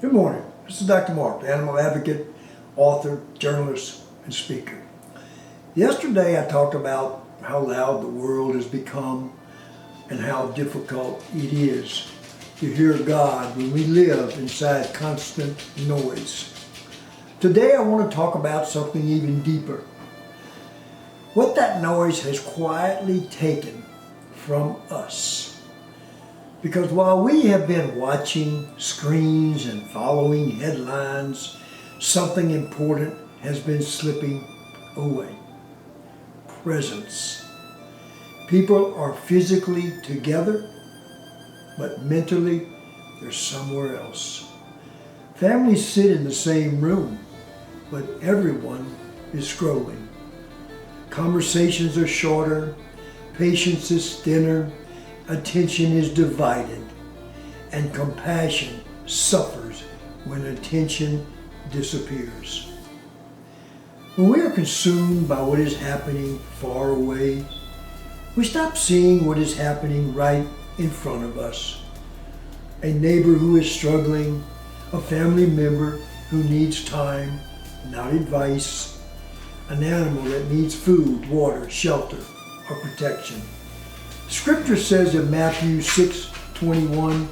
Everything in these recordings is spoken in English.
Good morning. This is Dr. Mark, the animal advocate, author, journalist, and speaker. Yesterday I talked about how loud the world has become and how difficult it is to hear God when we live inside constant noise. Today I want to talk about something even deeper. What that noise has quietly taken from us. Because while we have been watching screens and following headlines, something important has been slipping away. Presence. People are physically together, but mentally they're somewhere else. Families sit in the same room, but everyone is scrolling. Conversations are shorter, patience is thinner, attention is divided, and compassion suffers when attention disappears. When we are consumed by what is happening far away, we stop seeing what is happening right in front of us. A neighbor who is struggling, a family member who needs time, not advice, an animal that needs food, water, shelter, or protection. Scripture says in Matthew 6:21,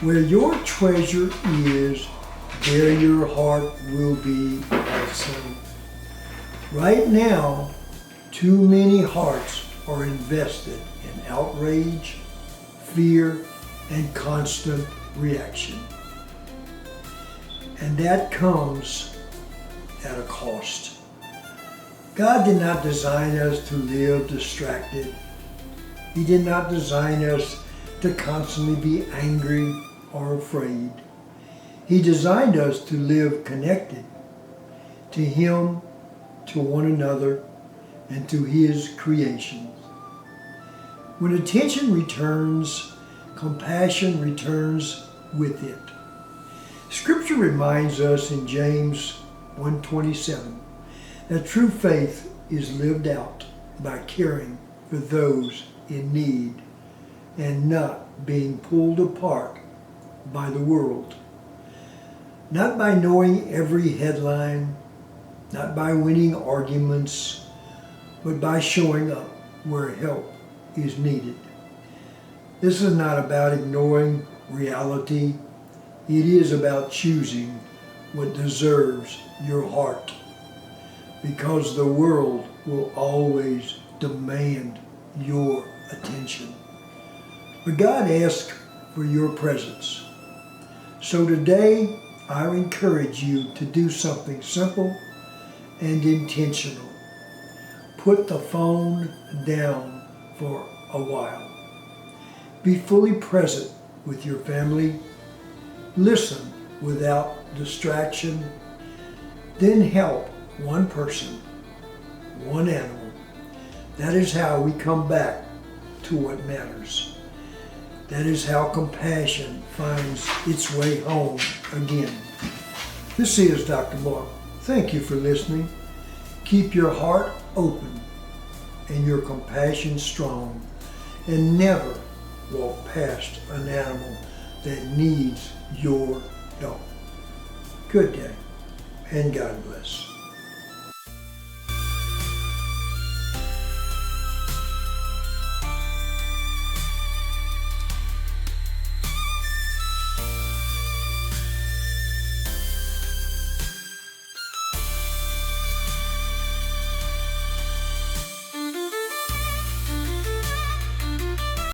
where your treasure is, there your heart will be also. Right now, too many hearts are invested in outrage, fear, and constant reaction. And that comes at a cost. God did not design us to live distracted. He did not design us to constantly be angry or afraid. He designed us to live connected to Him, to one another, and to His creations. When attention returns, compassion returns with it. Scripture reminds us in James 1:27 that true faith is lived out by caring for those in need and not being pulled apart by the world. Not by knowing every headline, not by winning arguments, but by showing up where help is needed. This is not about ignoring reality. It is about choosing what deserves your heart, because the world will always demand your attention. But God asks for your presence. So today, I encourage you to do something simple and intentional. Put the phone down for a while. Be fully present with your family. Listen without distraction. Then help one person, one animal. That is how we come back to what matters. That is how compassion finds its way home again. This is Dr. Mark. Thank you for listening. Keep your heart open and your compassion strong, and never walk past an animal that needs your help. Good day, and God bless.